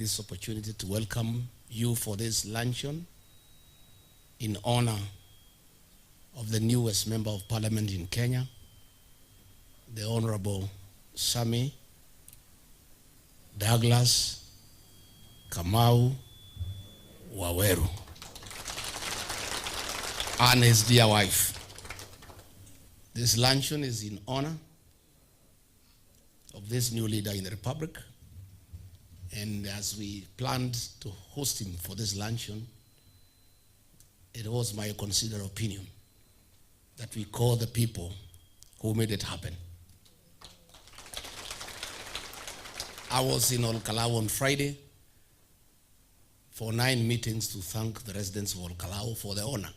This opportunity to welcome you for this luncheon in honor of the newest member of parliament in Kenya, the Honorable Sami Douglas Kamau Waweru, and his dear wife. This luncheon is in honor of this new leader in the Republic. And as we planned to host him for this luncheon, it was my considered opinion that we call the people who made it happen. I was in Kalou on Friday for 9 meetings to thank the residents of Kalou for the honor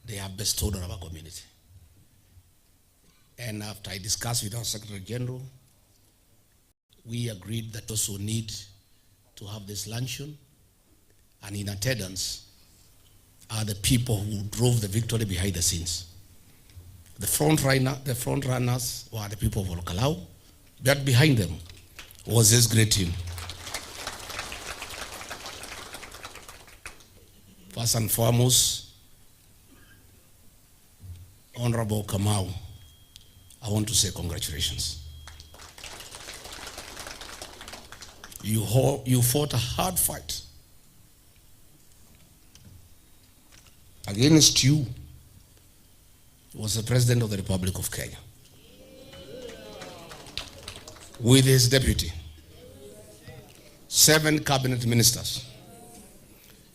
they have bestowed on our community. And after I discussed with our Secretary General, we agreed that also need to have this luncheon, and in attendance are the people who drove the victory behind the scenes. The front runners were the people of Kalou, but behind them was this great team. First and foremost, Honorable Kamau, I want to say congratulations. You fought a hard fight against you. Was the President of the Republic of Kenya with his deputy, 7 cabinet ministers,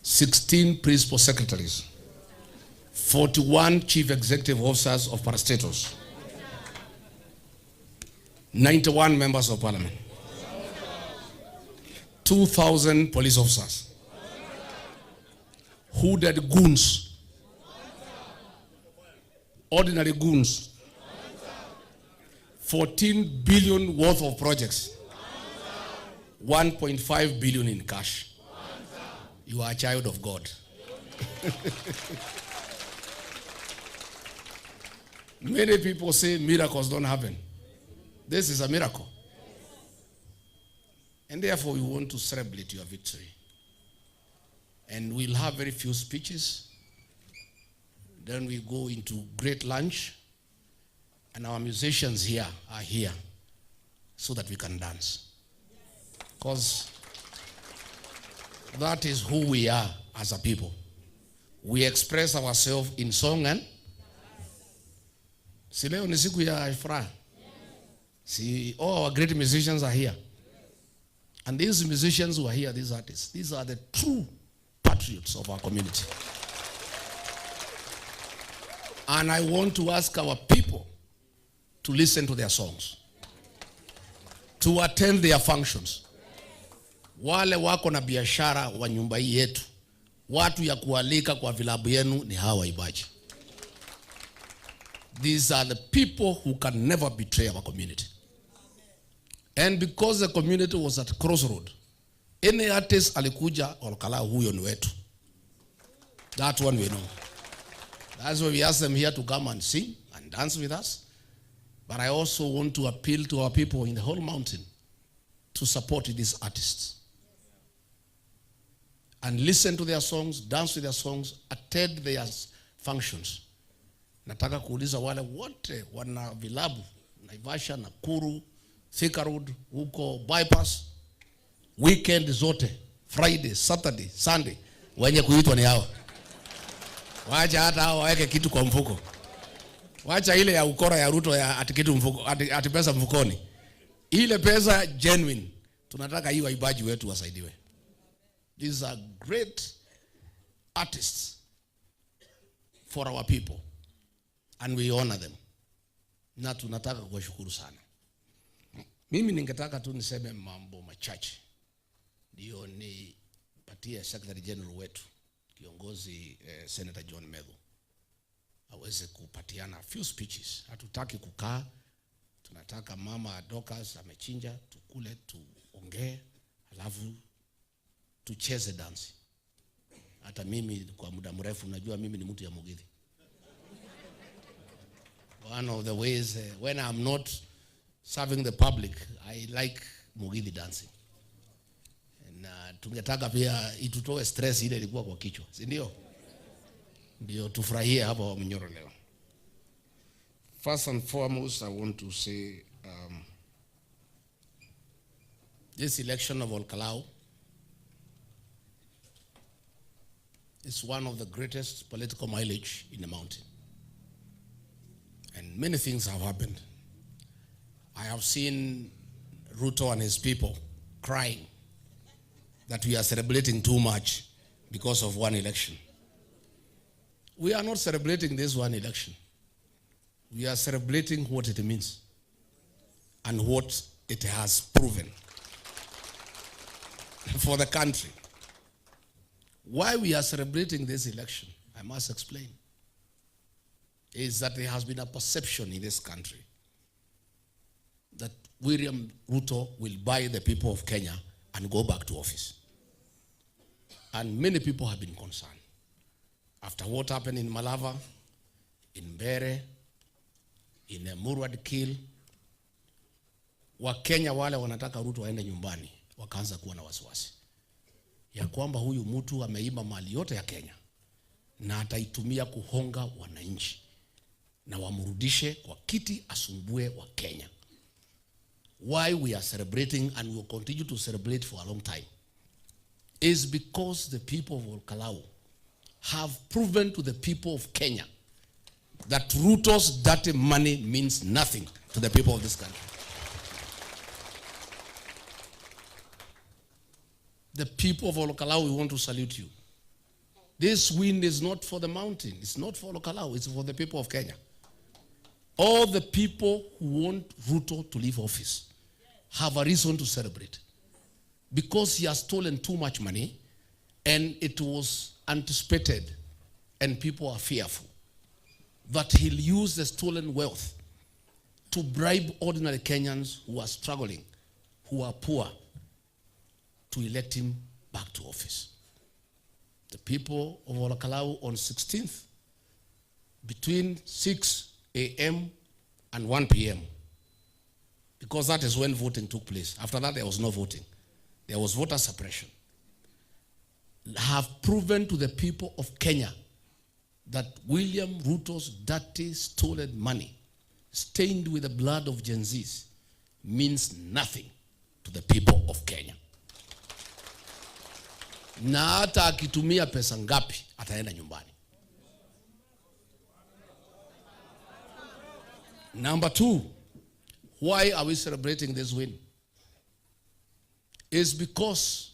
16 principal secretaries, 41 chief executive officers of parastatals, 91 members of parliament, 2,000 police officers, hooded goons, ordinary goons, 14 billion worth of projects, 1.5 billion in cash. You are a child of God. Many people say miracles don't happen. This is a miracle. And therefore, we want to celebrate your victory. And we'll have very few speeches. Then we go into great lunch. And our musicians here are here so that we can dance. Because that is who we are as a people. We express ourselves in song and si leo ni siku ya furaha. See, all our great musicians are here. And these musicians who are here, these artists, these are the true patriots of our community. And I want to ask our people to listen to their songs, to attend their functions. Wale wako na biashara wa nyumba hii yetu, watu ya kualika kwa vilabu yenu ni hawa waibaji. These are the people who can never betray our community. And because the community was at crossroad, any artist alikuja Kalou huyo ni wetu. That one we know. That's why we ask them here to come and sing and dance with us. But I also want to appeal to our people in the whole mountain to support these artists. And listen to their songs, dance with their songs, attend their functions. Nataka kuuliza wale wote wana vilabu, Naivasha, Nakuru, Thika Road, huko bypass, weekend zote, Friday, Saturday, Sunday, wenye kuitwa ni hawa. Wacha hata hawa waweke kitu kwa mfuko. Wacha ile ya ukora ya Ruto ya ati kitu mfuko, ati pesa mfukoni. Ile pesa genuine. Tunataka hiyo waibaji wetu wasaidiwe. These are great artists for our people. And we honor them. Na tunataka kuwashukuru sana. Mimi ningetaka tu niseme mambo machache. Ndio nipatie Secretary General wetu, kiongozi Senator John Medhu, aweze kupatiana few speeches. Hatutaki kukaa. Tunataka mama Dorcas amechinja, tukule, tuongee, alafu tucheze dance. Hata mimi kwa muda mrefu najua mimi ni mtu ya Mugithi. One of the ways when I'm not serving the public, I like Mugithi dancing. tungetaka pia itutoe stress ile ilikuwa kwa kichwa, si ndio? Ndio tufurahie hapa wa Munyoro leo. First and foremost, I want to say this election of Kalou is one of the greatest political mileage in the mountain. And many things have happened. I have seen Ruto and his people crying that we are celebrating too much because of one election. We are not celebrating this one election. We are celebrating what it means and what it has proven for the country. Why we are celebrating this election, I must explain, is that there has been a perception in this country that William Ruto will buy the people of Kenya and go back to office. And many people have been concerned. After what happened in Malava, in Bere, in Murwad Kill, Wakenya wale wanataka Ruto waende nyumbani, wakaanza kuwa na wasiwasi ya kwamba huyu mtu ameiba mali yote ya Kenya na ataitumia kuhonga wananchi na wamrudishe kwa kiti asumbue wa Kenya. Why we are celebrating and we will continue to celebrate for a long time is because the people of Kalou have proven to the people of Kenya that Ruto's dirty money means nothing to the people of this country. The people of Kalou, we want to salute you. This win is not for the mountain. It's not for Kalou. It's for the people of Kenya. All the people who want Ruto to leave office have a reason to celebrate. Because he has stolen too much money and it was anticipated and people are fearful that he'll use the stolen wealth to bribe ordinary Kenyans who are struggling, who are poor, to elect him back to office. The people of Kalou on 16th, between 6 a.m. and 1 p.m., because that is when voting took place. After that, there was no voting. There was voter suppression. Have proven to the people of Kenya that William Ruto's dirty, stolen money, stained with the blood of Gen Zs, means nothing to the people of Kenya. Na hata akitumia pesa ngapi ataenda nyumbani. Number two, why are we celebrating this win? Is because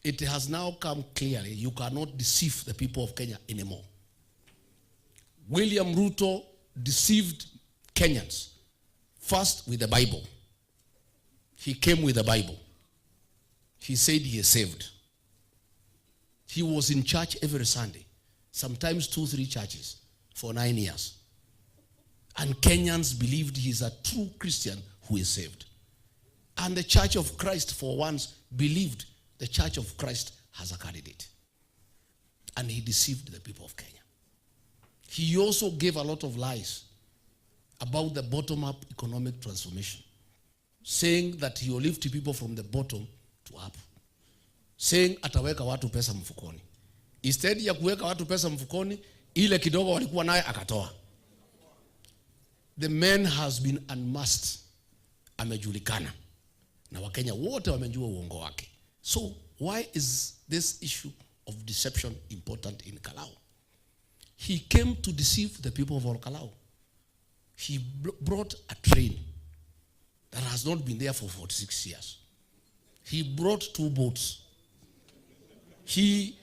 it has now come clearly you cannot deceive the people of Kenya anymore. William Ruto deceived Kenyans first with the Bible. He came with the Bible. He said he is saved. He was in church every Sunday, sometimes 2-3 churches for 9 years. And Kenyans believed he is a true Christian who is saved. And the Church of Christ for once believed the Church of Christ has a candidate. And he deceived the people of Kenya. He also gave a lot of lies about the bottom-up economic transformation, saying that he will lift people from the bottom to up, saying ataweka watu pesa mfukoni. Instead ya kuweka watu pesa mfukoni, ile kidogo walikuwa naye akatoa. The man has been unmasked, amejulikana, na Wakenya wote wamejua uongo wake. So why is this issue of deception important in Kalou? He came to deceive the people of Kalou. He brought a train that has not been there for 46 years. He brought 2 boats. He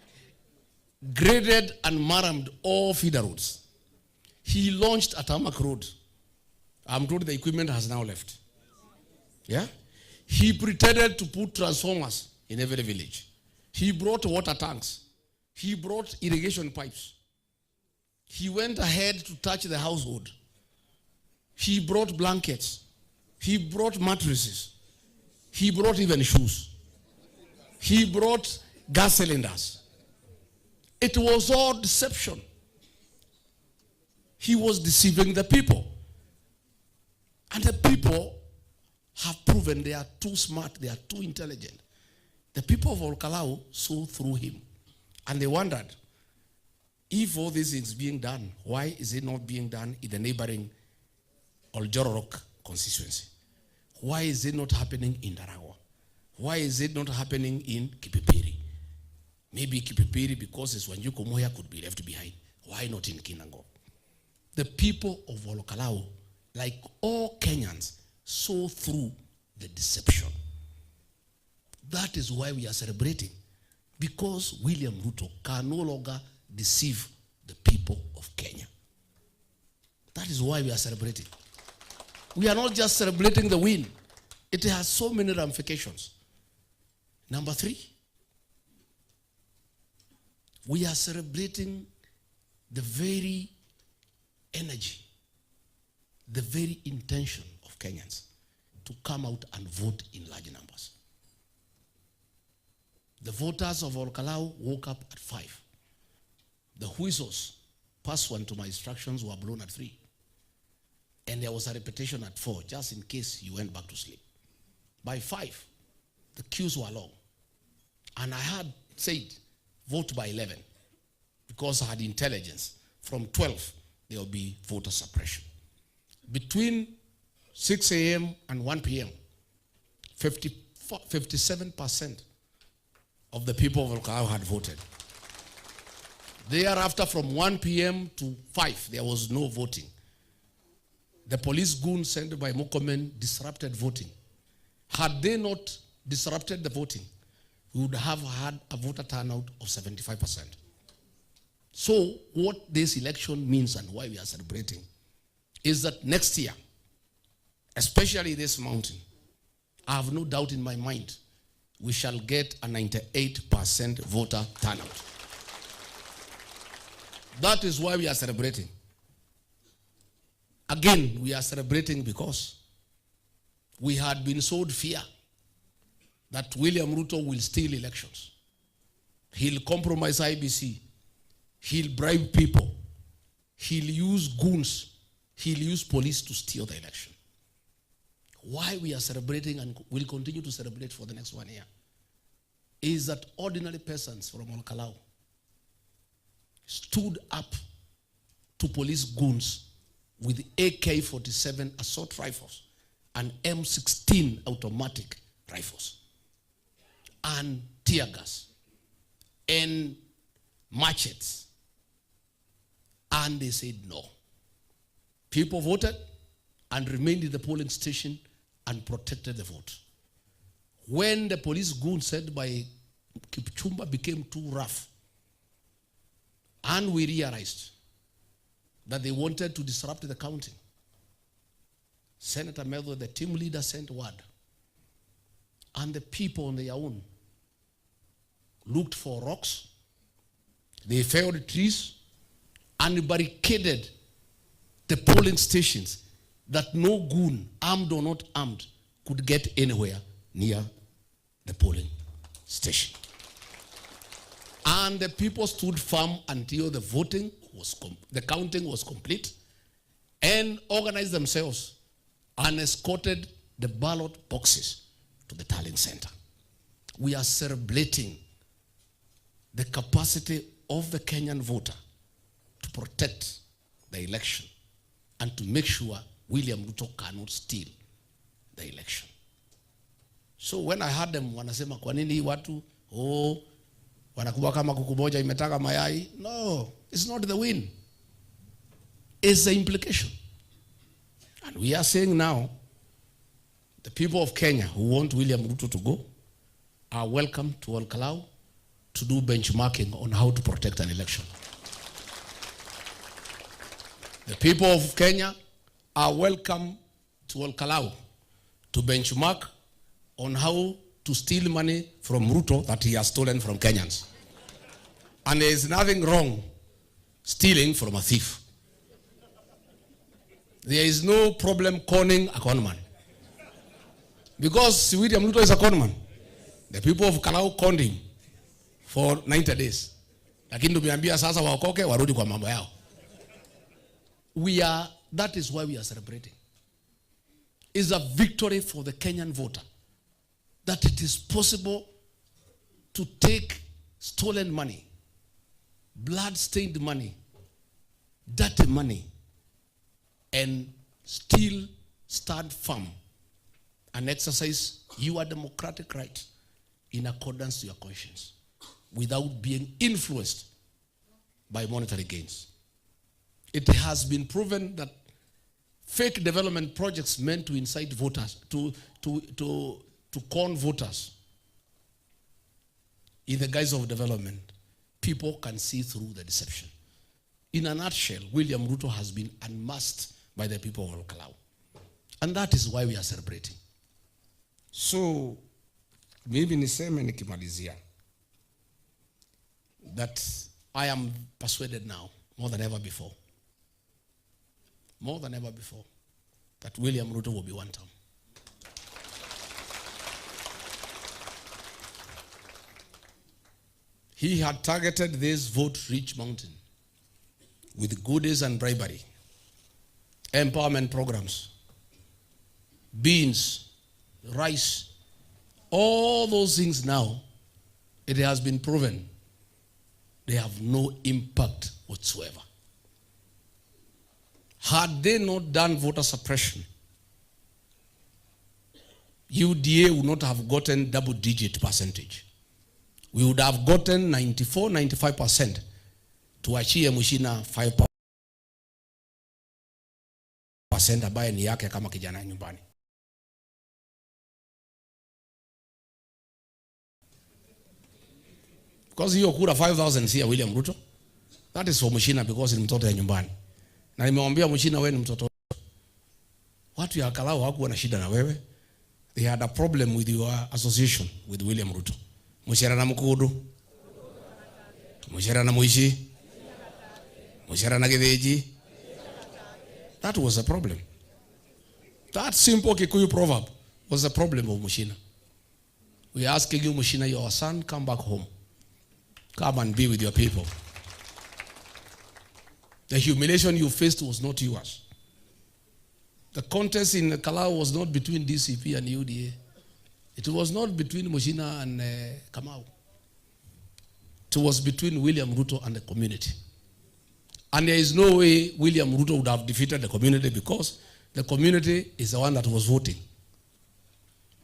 graded and murmured all feeder roads. He launched a tarmac road. I'm told the equipment has now left. Yeah? He pretended to put transformers in every village. He brought water tanks. He brought irrigation pipes. He went ahead to touch the household. He brought blankets. He brought mattresses. He brought even shoes. He brought gas cylinders. It was all deception. He was deceiving the people. And the people have proven they are too smart, they are too intelligent. The people of Kalou saw through him. And they wondered, if all this is being done, why is it not being done in the neighboring Oljororok constituency? Why is it not happening in Daragwa? Why is it not happening in Kipipiri? Maybe Kipipiri, because it's Wanjuku Moya, could be left behind. Why not in Kinango? The people of Kalou, like all Kenyans, saw through the deception. That is why we are celebrating. Because William Ruto can no longer deceive the people of Kenya. That is why we are celebrating. We are not just celebrating the win. It has so many ramifications. Number 3, we are celebrating the very energy, the very intention of Kenyans to come out and vote in large numbers. The voters of Kalou woke up at 5. The whistles, past one to my instructions, were blown at 3. And there was a repetition at 4, just in case you went back to sleep. By 5, the queues were long. And I had said, vote by 11, because I had intelligence. From 12, there will be voter suppression. Between 6 a.m. and 1 p.m., 57% of the people of Kalou had voted. Thereafter, from 1 p.m. to 5, there was no voting. The police goons sent by Mokomen disrupted voting. Had they not disrupted the voting, we would have had a voter turnout of 75%. So what this election means and why we are celebrating is that next year, especially this mountain, I have no doubt in my mind, we shall get a 98% voter turnout. That is why we are celebrating. Again, we are celebrating because we had been sowed fear that William Ruto will steal elections. He'll compromise IBC. He'll bribe people. He'll use goons. He'll use police to steal the election. Why we are celebrating and will continue to celebrate for the next 1 year is that ordinary persons from Kalou stood up to police goons with AK-47 assault rifles and M16 automatic rifles and tear gas and machetes. And they said no. People voted and remained in the polling station and protected the vote. When the police goons sent by Kipchumba became too rough, and we realized that they wanted to disrupt the counting, Senator Medho, the team leader, sent word. And the people on their own looked for rocks. They felled trees and barricaded the polling stations that no goon, armed or not armed, could get anywhere near the polling station. And the people stood firm until the voting was the counting was complete, and organized themselves and escorted the ballot boxes to the tallying center. We are celebrating the capacity of the Kenyan voter to protect the election and to make sure William Ruto cannot steal the election. So when I heard them wanasema kwa nini watu wanakuwa kama kuku moja imetaka mayai, no, it's not the win. It's the implication. And we are saying now, the people of Kenya who want William Ruto to go are welcome to Kalou to do benchmarking on how to protect an election. The people of Kenya are welcome to Kalou to benchmark on how to steal money from Ruto that he has stolen from Kenyans. And there is nothing wrong stealing from a thief. There is no problem conning a conman. Because William Ruto is a conman. The people of Kalou conned him for 90 days. Lakini tumeambia sasa waokoke warudi kwa mambo yao. That is why we are celebrating. It's a victory for the Kenyan voter that it is possible to take stolen money, blood-stained money, dirty money, and still stand firm and exercise your democratic right in accordance to your conscience without being influenced by monetary gains. It has been proven that fake development projects meant to incite voters, to con voters in the guise of development, people can see through the deception. In a nutshell, William Ruto has been unmasked by the people of Kalou. And that is why we are celebrating. So, maybe niseme nikimalizia that I am persuaded now, more than ever before, that William Ruto will be one term. He had targeted this vote-rich mountain with goodies and bribery, empowerment programs, beans, rice, all those things now, it has been proven they have no impact whatsoever. Had they not done voter suppression, UDA would not have gotten double-digit percentage. We would have gotten 94, 95% to achie Mushina 5% ambaye ni yake kama kijana nyumbani. Because hiyo kura 5,000 si ya William Ruto. That is for Mushina because ni mtoto ya nyumbani. Na nimemwambia Mushina wewe ni mtoto. Watu ya Kalou hawakuwa na shida na wewe. They had a problem with your association with William Ruto. Mushera na Mukudu. Mushera na Muishi. Mushera na Gideji. That was a problem. That simple Kikuyu proverb was the problem of Mushina. We are asking you, Mushina, your son, come back home. Come and be with your people. The humiliation you faced was not yours. The contest in Kalou was not between DCP and UDA. It was not between Mushina and Kamau. It was between William Ruto and the community. And there is no way William Ruto would have defeated the community because the community is the one that was voting.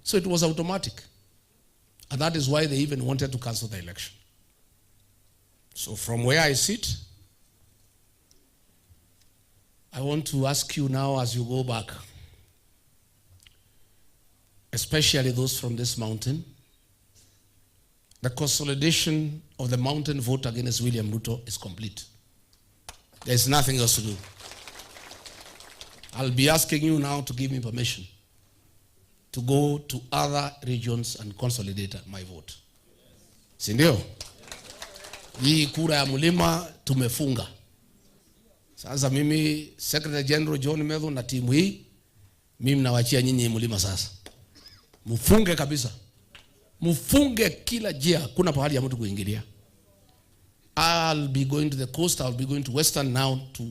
So it was automatic. And that is why they even wanted to cancel the election. So from where I sit, I want to ask you now as you go back, especially those from this mountain, the consolidation of the mountain vote against William Ruto is complete. There's nothing else to do. I'll be asking you now to give me permission to go to other regions and consolidate my vote. Sindio? Hii kura ya mulima tumefunga. Sasa mimi Secretary General John Medho na timu hii, mimi nawachia nyinyi mulima sasa. Mufunge kabisa. Mufunge kila jia, kuna pahali ya mtu kuingilia. I'll be going to the coast, I'll be going to Western now to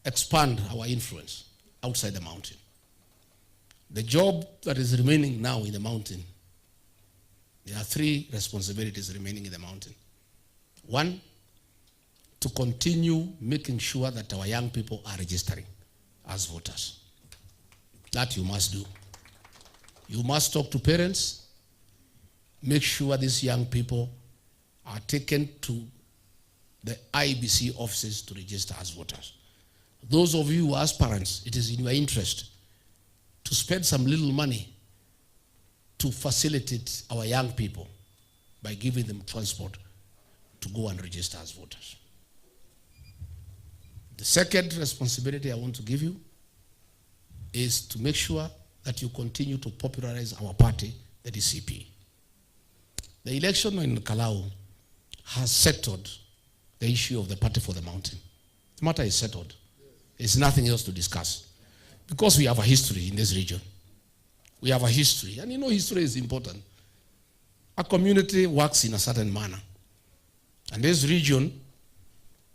expand our influence outside the mountain. The job that is remaining now in the mountain, there are 3 responsibilities remaining in the mountain. 1, to continue making sure that our young people are registering as voters. That you must do. You must talk to parents, make sure these young people are taken to the IBC offices to register as voters. Those of you who are aspirants, it is in your interest to spend some little money to facilitate our young people by giving them transport to go and register as voters. The second responsibility I want to give you is to make sure that you continue to popularize our party, the DCP. The election in Kalou has settled the issue of the party for the mountain. The matter is settled. There's nothing else to discuss. Because we have a history in this region. We have a history. And you know history is important. A community works in a certain manner. And this region,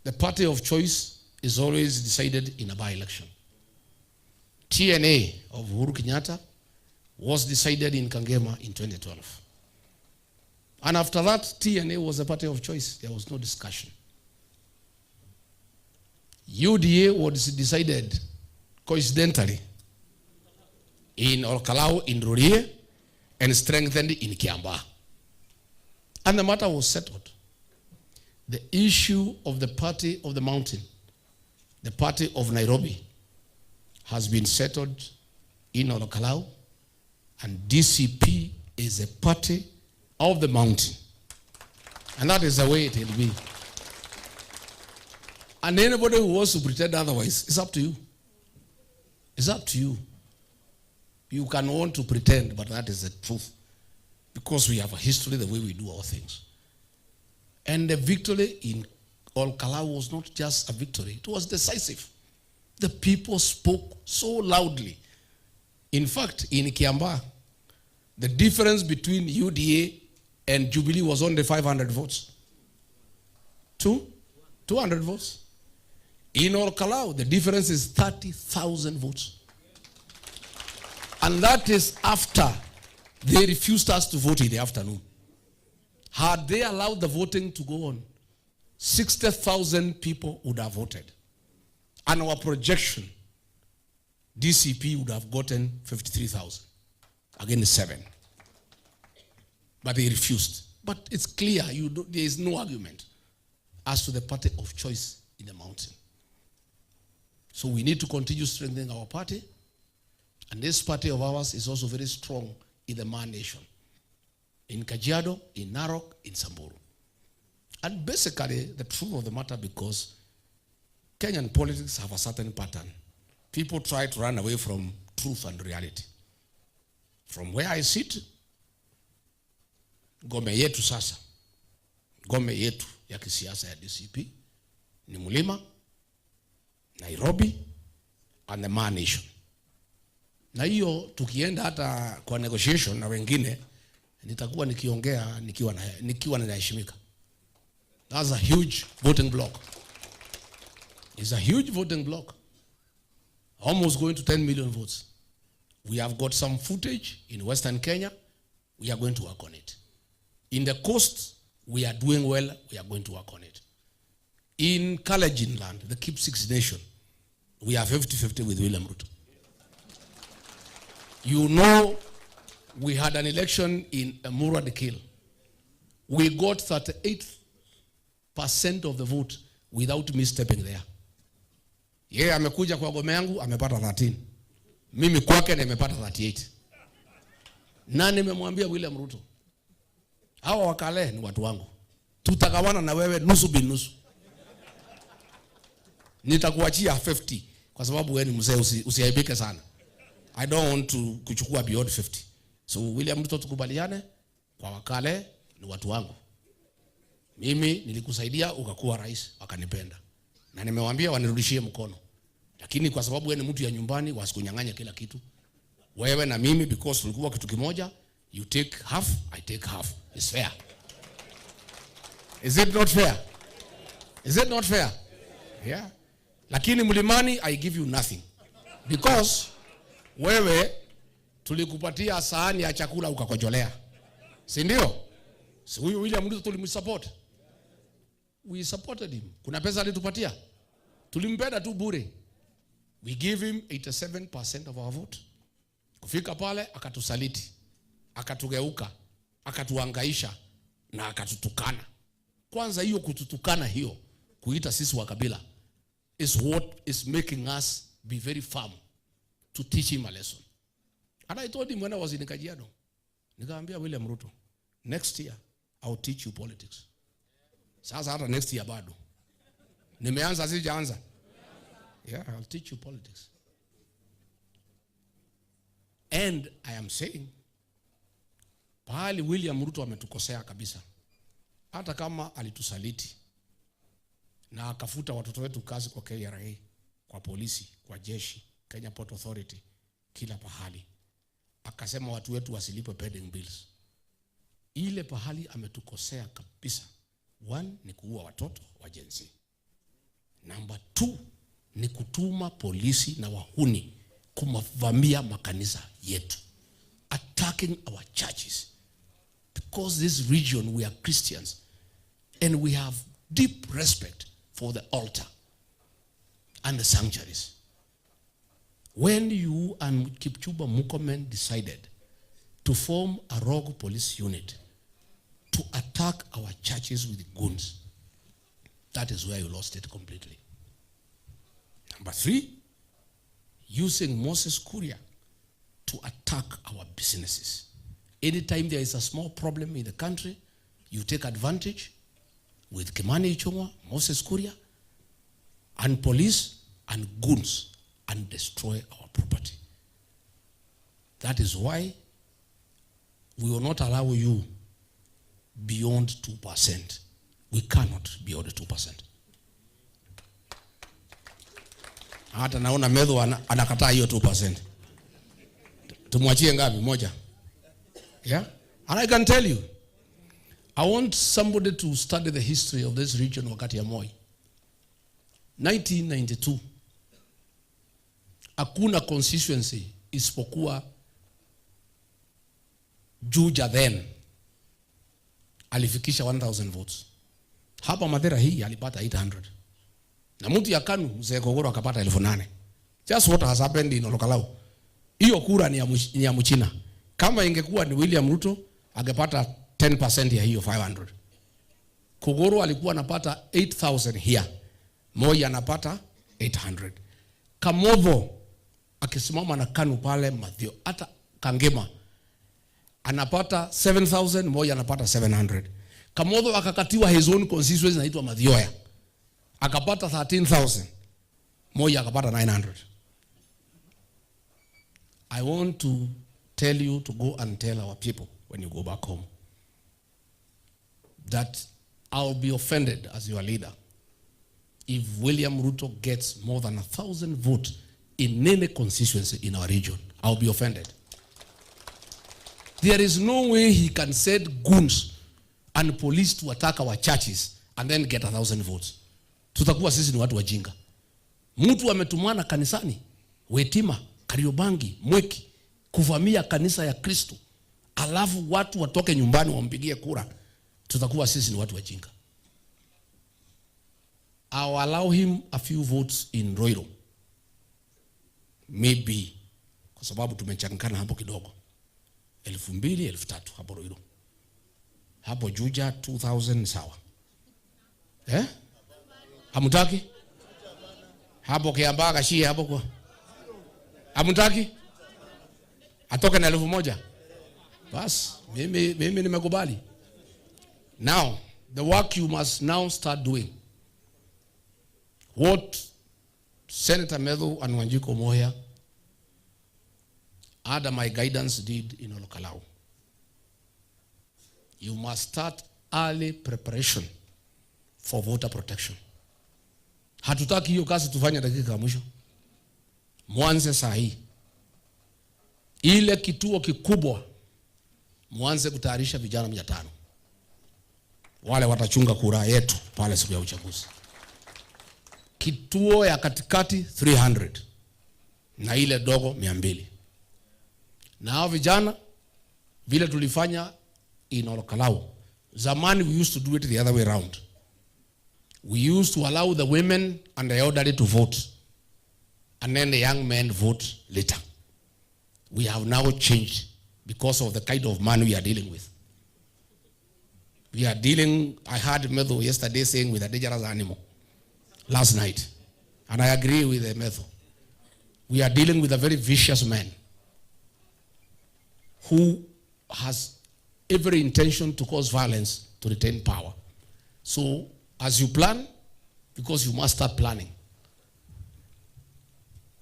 the party of choice is always decided in a by-election. TNA of Uhuru Kenyatta was decided in Kangema in 2012. And after that, TNA was a party of choice. There was no discussion. UDA was decided coincidentally in Kalou, in Rurie, and strengthened in Kiambaa. And the matter was settled. The issue of the party of the mountain, the party of Nairobi, has been settled in Kalou, and DCP is a party of the mountain. And that is the way it will be. And anybody who wants to pretend otherwise, it's up to you. It's up to you. You can want to pretend, but that is the truth. Because we have a history, the way we do our things. And the victory in Kalou was not just a victory, it was decisive. The people spoke so loudly. In fact, in Kiambaa, the difference between UDA and Jubilee was only 500 votes. 200 votes. In Kalou, the difference is 30,000 votes. And that is after they refused us to vote in the afternoon. Had they allowed the voting to go on, 60,000 people would have voted. And our projection, DCP would have gotten 53,000 against 7. But they refused. But it's clear, there is no argument as to the party of choice in the mountain. So we need to continue strengthening our party. And this party of ours is also very strong in the Maa Nation. In Kajiado, in Narok, in Samburu. And basically, the truth of the matter, because Kenyan politics have a certain pattern. People try to run away from truth and reality. From where I sit, ngome yetu sasa, ngome yetu ya kisiasa ya DCP, ni Mulima, Nairobi, and the Maa Nation. Na hiyo tukienda hata kwa negotiation na wengine, nitakuwa nikiongea nikiwa ninaheshimika. That's a huge voting block. It's a huge voting block. Almost going to 10 million votes. We have got some footage in Western Kenya. We are going to work on it. In the coast, we are doing well. We are going to work on it. In Kalenjin land, the Keep Six Nation, we are 50-50 with William Ruto. You know, we had an election in Muradikil. We got 38% of the vote without me stepping there. Yeye amekuja kwa gome yangu amepata 13. Mimi kwake nimepata 38. Na nimemwambia William Ruto, hawa wakale ni watu wangu. Tutagawana na wewe nusu bin nusu. Nitakuachia 50 kwa sababu wewe ni mzee, usiaibike sana. I don't want to kuchukua beyond 50. So William Ruto, tukubaliane, kwa wakale ni watu wangu. Mimi nilikusaidia ukakuwa rais, wakanipenda. Na nimewaambia wanirudishie mkono. Lakini kwa sababu wewe ni mtu ya nyumbani, wasikunyang'anya kila kitu. Wewe na mimi, because tulikuwa kitu kimoja, you take half, I take half. It's fair. Is it not fair? Is it not fair? Yeah. Lakini Mlimani, I give you nothing. Because wewe tulikupatia sahani ya chakula ukakojolea. Si ndio? Si huyu William Ruto tulimsupport. We supported him. Kuna pesa alitupatia? Tulimpenda tu bure. We give him 87% of our vote. Kufika pale akatusaliti, akatugeuka, akatuhangaisha na akatutukana. Kwanza hiyo kututukana hiyo, kuita sisi wa kabila, is what is making us be very firm to teach him a lesson. And I told him when I was in Kajiado, nikamwambia William Ruto, next year I'll teach you politics. Sasa hata next year bado. Nimeanza sijaanza. Yeah, I'll teach you politics. And I am saying, pahali William Ruto ametukosea kabisa. Hata kama alitusaliti na akafuta watoto wetu kazi kwa KRA, kwa polisi, kwa jeshi, Kenya Port Authority, kila pahali. Akasema watu wetu wasilipe pending bills. Ile pahali ametukosea kabisa. 1 ni kuua watoto wa Gen Z. Number 2 ni kutuma polisi na wahuni kumavamia makanisa yetu, attacking our churches. Because this region, we are Christians. And we have deep respect for the altar and the sanctuaries. When you and Kipchumba Murkomen decided to form a rogue police unit to attack our churches with guns, that is where you lost it completely. Number 3, using Moses Kuria to attack our businesses. Anytime there is a small problem in the country, you take advantage with Kimani Ichung'wa, Moses Kuria, and police and goons, and destroy our property. That is why we will not allow you beyond 2%. We cannot beyond 2%. Hata naona Medho anakataa hiyo 2%. Tumwachie ngapi? Moja. Yeah? And I can tell you, I want somebody to study the history of this region wakati ya Moi. 1992. Hakuna constituency isipokuwa Juja then alifikisha 1000 votes. Hapa Mathera hii alipata 800. Na mtu ya Kanu mzee Kogoro akapata 8,000. Just what has happened in Kalou. Hiyo kura ni ya Mchina. Kama ingekuwa ni William Ruto angepata 10% ya hiyo 500. Kogoro alikuwa anapata 8000 here. Moi anapata 800. Kamovo akisimama na Kanu pale Mathio, hata Kangema anapata 7000, Moi anapata 700. Kamovo akakatiwa his own constituency inaitwa Mathioya, akapata 13000, Moi akapata 900. I want to tell you to go and tell our people when you go back home that I'll be offended as your leader if William Ruto gets more than 1,000 votes in any constituency in our region. I'll be offended. There is no way he can send goons and police to attack our churches and then get 1,000 votes. Tutakuwa sisi ni watu wajinga. Mtu ametumana kanisani, Wetima, Kariobangi, Mweki, kuvamia kanisa ya Kristo, alafu watu watoke nyumbani wampigie kura. Tutakuwa sisi ni watu wajinga. I'll allow him a few votes in Roiro. Maybe. Kwa sababu tumechangana hapo kidogo. 2,000, 3,000 hapo Roiro. Hapo Juja 2,000 sawa. Hamutaki? Hapo Kiambaa Kashie hapo kwa. Hamutaki? Atoke na 1,000. Bas, mimi nimekubali. Now, the work you must now start doing. What Senator Medho and Wanjiku Moya under my guidance did in Kalou. You must start early preparation for voter protection. Hatutaki hiyo kazi tufanye dakika ya mwisho. Mwanze saa hii. Ile kituo kikubwa mwanze kutayarisha vijana 500. Wale watachunga kura yetu pale siku ya uchaguzi. Kituo ya katikati 300 na ile dogo 200. Na hao vijana vile tulifanya in Kalou. Zamani we used to do it the other way around. We used to allow the women and the elderly to vote, and then the young men vote later. We have now changed because of the kind of man we are dealing with. We are dealing, I heard Medho yesterday saying, with a dangerous animal last night. And I agree with the Medho. We are dealing with a very vicious man who has every intention to cause violence to retain power. So, as you plan, because you must start planning.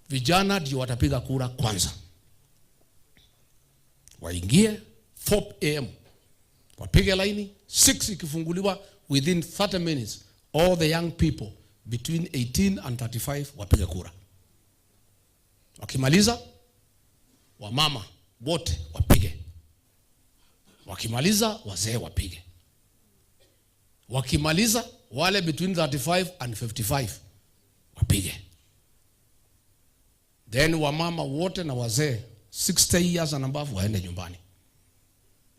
Vijana ndio watapiga kura kwanza. Waingie 4 AM. Wapige laini, 6 ikifunguliwa, within 30 minutes, all the young people between 18 and 35 wapige kura. Wakimaliza, wamama wote wapige. Wakimaliza, wazee wapige. Wakimaliza, wale between 35 and 55 wapige. Then wamama wote na wazee 60 years and above waende nyumbani.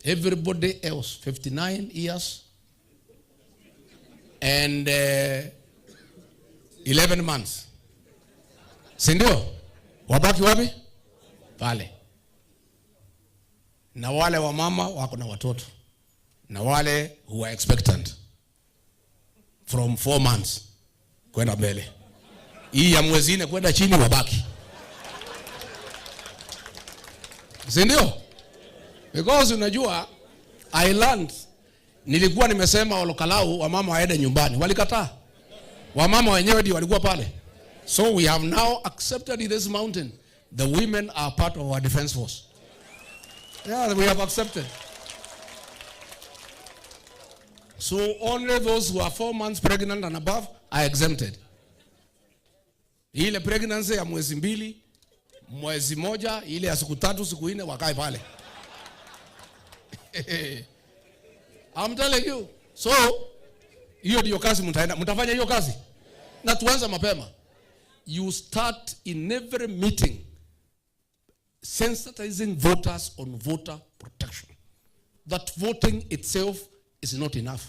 Everybody else 59 years and 11 months. Si ndio? Wabaki wapi? Pale. Na wale wa mama wako na watoto. Na wale who are expectant from 4 months kwenda mbele. Hii ya mwezi 4 kwenda chini wabaki. Si ndio? Because unajua I learned, nilikuwa nimesema Kalou wamama waende nyumbani, walikataa. Wamama wenyewe ndio walikuwa pale. So we have now accepted in this mountain the women are part of our defense force. Yeah, we have accepted. So only those who are 4 months pregnant and above are exempted. Ile pregnancy ya mwezi 2, mwezi 1, ile ya siku 3, siku 4 wakae pale. I'm telling you. So hiyo ndio kazi mtafanya hiyo kazi. Na tuanze mapema. You start in every meeting sensitizing voters on voter protection. That voting itself is not enough.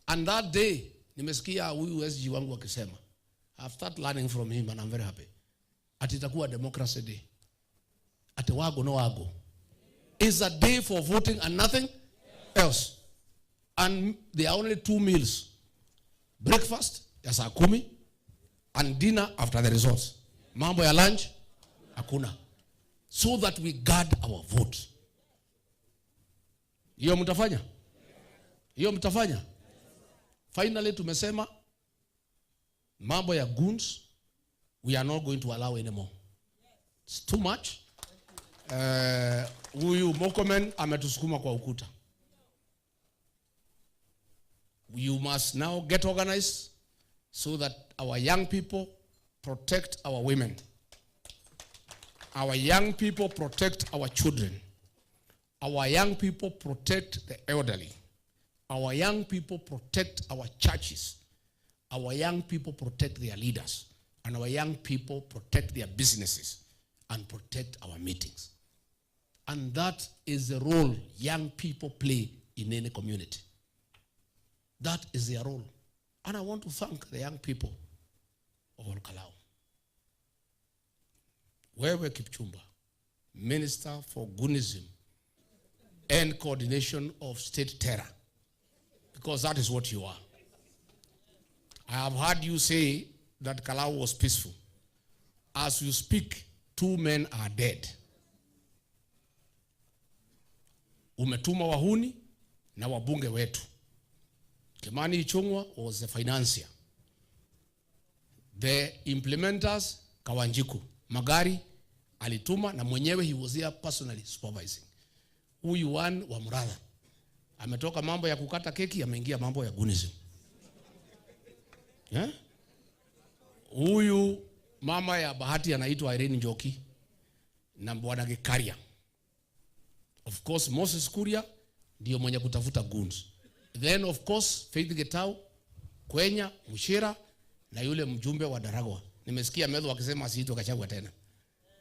And that day, nimesikia huyu SG wangu akisema, I've started learning from him and I'm very happy. Ati itakuwa democracy day. Ati wago no wago. It's a day for voting and nothing else. And there are only 2 meals. Breakfast ya saa 10 and dinner after the results. Mambo ya lunch hakuna. So that we guard our vote. Hiyo mtafanya? Hiyo mtafanya? Finally tumesema mambo ya goons we are not going to allow anymore. It's too much. Huyu Mokomen ametusukuma kwa ukuta. You must now get organized so that our young people protect our women. Our young people protect our children. Our young people protect the elderly. Our young people protect our churches. Our young people protect their leaders. And our young people protect their businesses and protect our meetings. And that is the role young people play in any community. That is their role. And I want to thank the young people of Kalou. Wewe Kipchumba, Minister for Goonism and Coordination of State Terror. Because that is what you are. I have heard you say that Kalou was peaceful. As you speak, 2 men are dead. Umetuma wahuni na wabunge wetu. Kimani Ichung'wa was the financier. The implementers, Kawanjiku. Magari alituma na mwenyewe he was there personally supervising. Huyu one wa Muratha ametoka mambo ya kukata keki ameingia mambo ya goonism. Yeah? Huyu mama ya Bahati anaitwa Irene Njoki na Bwana Gikaria. Of course Moses Kuria ndio mwenye kutafuta goons. Then of course Faith Getau, Kwenya, Mushira na yule mjumbe wa Daragwa. Nimesikia Medho akisema asiitwe Gachagua tena.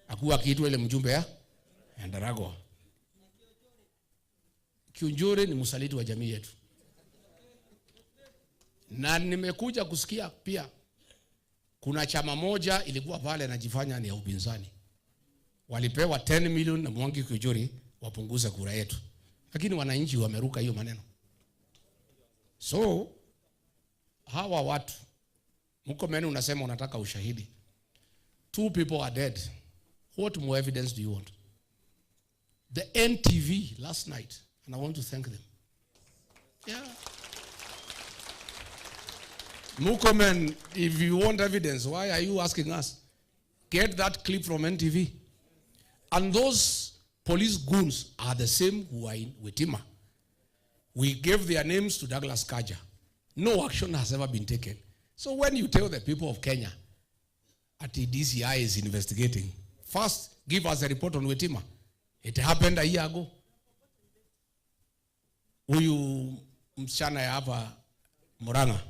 Hakuwa akiitwa ile mjumbe ya Daragwa. Kiunjuri ni msaliti wa jamii yetu. Na nimekuja kusikia pia kuna chama moja ilikuwa pale najifanya ni ya upinzani. Walipewa 10 million na Mwangi Kiunjuri wapunguze kura yetu. Lakini wananchi wameruka hiyo maneno. So hawa watu Mkomeni unasema unataka ushahidi. 2 people are dead. What more evidence do you want? The NTV last night, and I want to thank them. Yeah. Mukomen, if you want evidence, why are you asking us? Get that clip from NTV. And those police goons are the same who are in Wetima. We gave their names to Douglas Kaja. No action has ever been taken. So when you tell the people of Kenya, at the DCI is investigating, first give us a report on Wetima. It happened a year ago. Huyu msichana ya hapa Murang'a.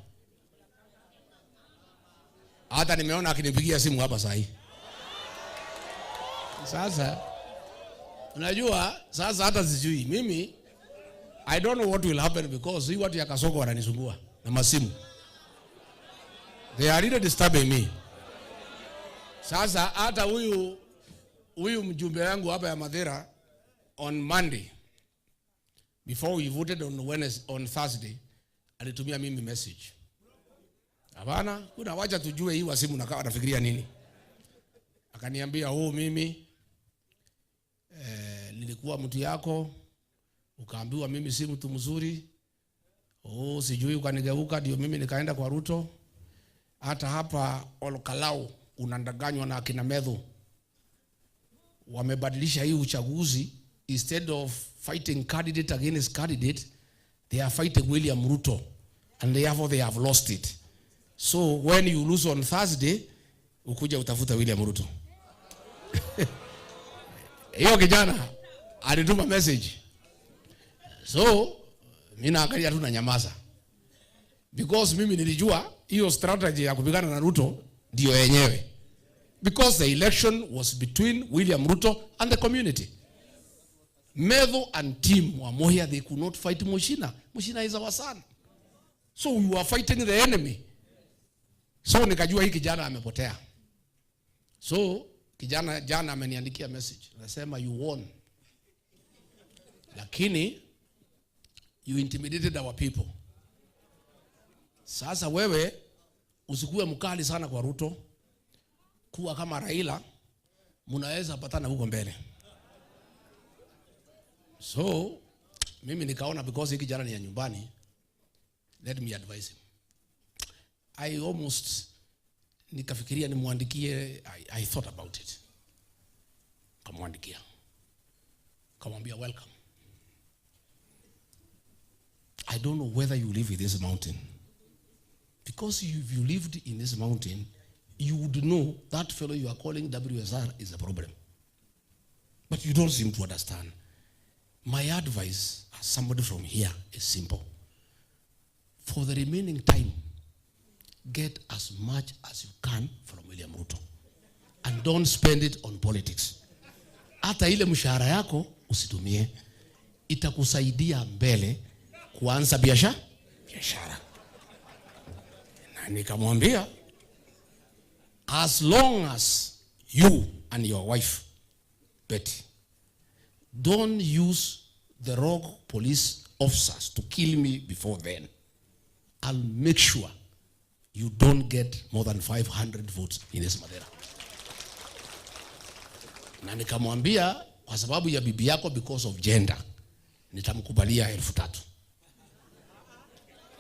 Hata nimeona akinipigia simu hapa saa hii. Sasa Unajua sasa hata sijui mimi, I don't know what will happen because hii watu ya Kasoko wananisumbua na masimu. They are really disturbing me. Sasa hata huyu mjumbe wangu hapa ya Mathira on Monday before we voted on Thursday alitumia mimi message. Hapana, kuna wacha tujue hii wasimu na kawa nafikiria nini. Akaniambia mimi nilikuwa mtu yako, ukaambiwa mimi si mtu mzuri. Sijui ukanigeuka ndio mimi nikaenda kwa Ruto. Hata hapa Kalou unandanganywa na akina Medho. Wamebadilisha hii uchaguzi, instead of fighting candidate against candidate, they are fighting William Ruto, and therefore they have lost it. So when you lose on Thursday, ukuja utafuta William Ruto. Hiyo kijana alituma message. So mimi naangalia tu na nyamaza. Because mimi nilijua hiyo strategy ya kupigana na Ruto ndio yenyewe. Because the election was between William Ruto and the community. Medho and team were here, they could not fight Mushina. Mushina is our son. So we were fighting the enemy. So nikajua hii kijana amepotea. So kijana jana ameniandikia message. Anasema you won. Lakini you intimidated our people. Sasa wewe usikuwe mkali sana kwa Ruto. Kuwa kama Raila, mnaweza patana huko mbele. So mimi nikaona because hiki jana ni ya nyumbani, let me advise him. I almost nikafikiria nimwandikie. I thought about it. Kamwandikia. Kamwambia welcome. I don't know whether you live in this mountain. Because if you lived in this mountain, you would know that fellow you are calling WSR is a problem. But you don't seem to understand. My advice as somebody from here is simple. For the remaining time, get as much as you can from William Ruto. And don't spend it on politics. Hata ile mshahara yako usitumie. Itakusaidia mbele kuanza biashara. Na nikamwambia, as long as you and your wife, Betty, don't use the rogue police officers to kill me before then, I'll make sure you don't get more than 500 votes in this Mathira. Na nikamwambia kwa sababu ya bibi yako, because of gender, nitamkubalia 3,000.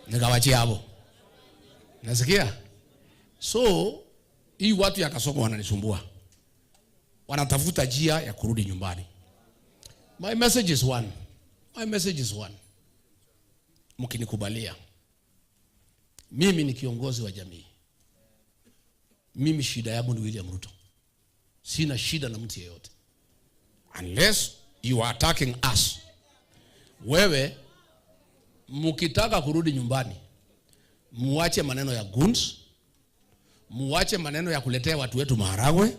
Nikawachia hapo. Nasikia? So hii watu ya Kasoko wananisumbua. Wanatafuta njia ya kurudi nyumbani. My message is one. Mkinikubalia, mimi ni kiongozi wa jamii. Mimi shida yangu ni William Ruto. Sina shida na mtu yeyote. Unless you are attacking us. Wewe mkitaka kurudi nyumbani, muache maneno ya guns, muache maneno ya kuletea watu wetu maharagwe.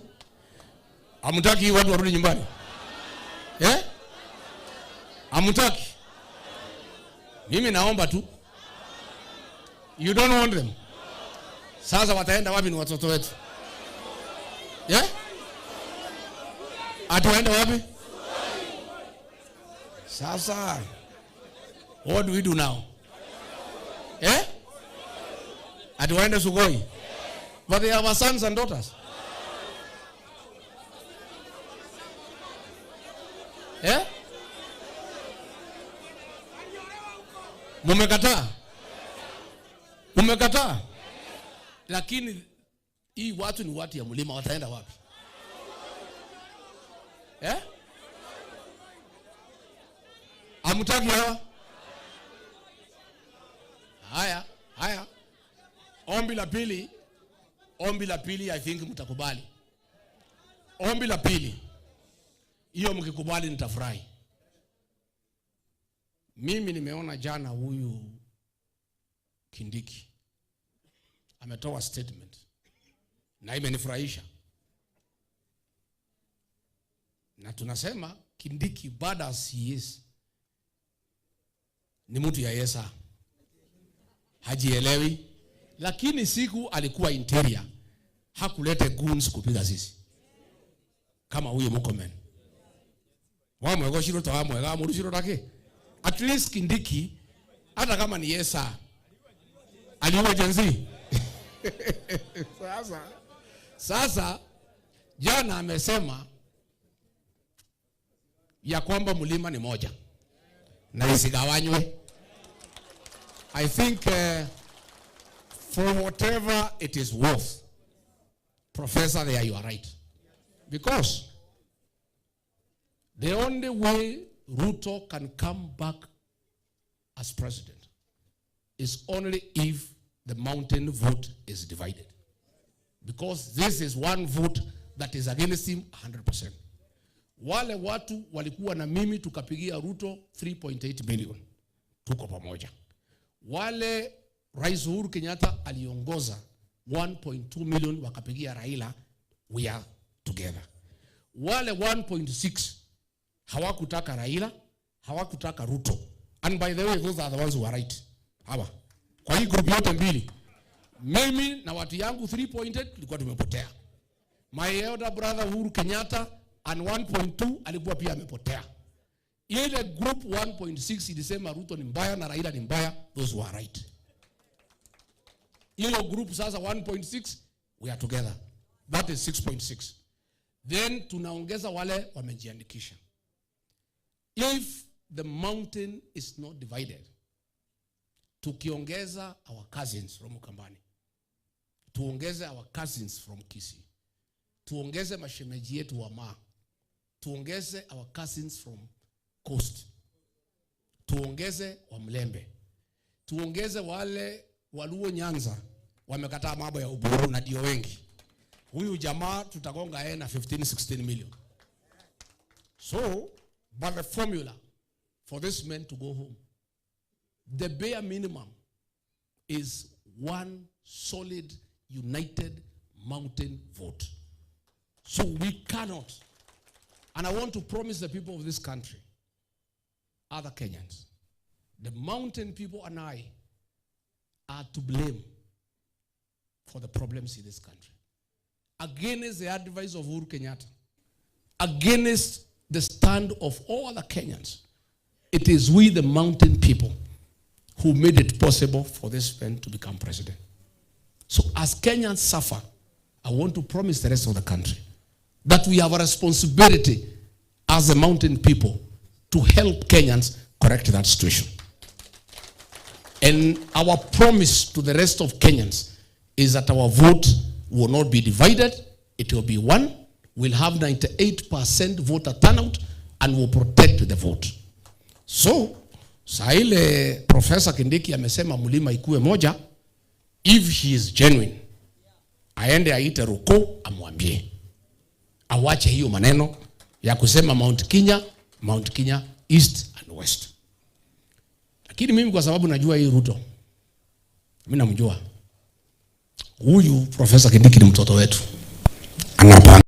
Hamtaki watu warudi nyumbani? Hamtaki? Mimi naomba tu. You don't want them. Sasa wataenda wapi ni watoto wetu? Ataenda wapi? Sasa what do we do now? Atuwaende Sugoi? But they are our sons and daughters. Mumekataa? Lakini hii watu ni watu ya mlima, wataenda wapi? Hamtaki hawa? Haya. Ombi la pili I think mtakubali. Ombi la pili, hiyo mkikubali nitafurahi. Mimi nimeona jana huyu Kindiki ametoa statement na imenifurahisha. Na tunasema Kindiki baada ya CS ni mtu ya yesa, hajielewi, lakini siku alikuwa interior hakulete goons kupiga sisi kama huyo Murkomen. Wamwego shiro tawa mwega muri shiro dake. At least Kindiki hata kama ni yesa aliwa jenzi. Sasa jana amesema ya kwamba mlima ni moja na isigawanywe. I think for whatever it is worth, Professor, there you are right. Because the only way Ruto can come back as president is only if the mountain vote is divided. Because this is one vote that is against him 100%. Wale watu walikuwa na mimi tukapigia Ruto 3.8 million. Tuko pamoja. Wale Rais Uhuru Kenyatta aliongoza 1.2 million wakapigia Raila, we are together. Wale 1.6 hawakutaka Raila, hawakutaka Ruto. And by the way, those are the ones who are right. Hawa. Kwa hii group yote mbili, mimi na watu yangu 3.8 tulikuwa tumepotea. My elder brother Uhuru Kenyatta and 1.2 alikuwa pia amepotea. Ile group 1.6 ilisema Ruto ni mbaya na Raila ni mbaya, those were right. Ile group sasa 1.6 we are together. That is 6.6. Then tunaongeza wale wamejiandikisha. If the mountain is not divided, tukiongeza our cousins from Ukambani, tuongeze our cousins from Kisii, tuongeze mashemeji yetu wa Maa, tuongeze our cousins from Coast, tuongeze wa Mlembe, tuongeze wale Waluo Nyanza wamekataa mambo ya Uburu na ndio wengi. Huyu jamaa tutagonga yeye na 15-16 million. So, but the formula for this man to go home, the bare minimum is one solid, united mountain vote. So we cannot, and I want to promise the people of this country, other Kenyans, the mountain people and I are to blame for the problems in this country. Against the advice of Uhuru Kenyatta, against the stand of all other Kenyans, it is we, the mountain people, who made it possible for this man to become president. So as Kenyans suffer, I want to promise the rest of the country that we have a responsibility as the mountain people to help Kenyans correct that situation. And our promise to the rest of Kenyans is that our vote will not be divided. It will be one. We'll have 98% voter turnout and will protect the vote. So, saile Professor Kindiki amesema mlima ikuwe moja, if he is genuine, aende aite Ruko amwambie. Awache hiyo maneno ya kusema Mount Kenya, East and West. Lakini mimi kwa sababu najua hii Ruto, mimi namjua. Huyu Professor Kindiki ni mtoto wetu. Anapanga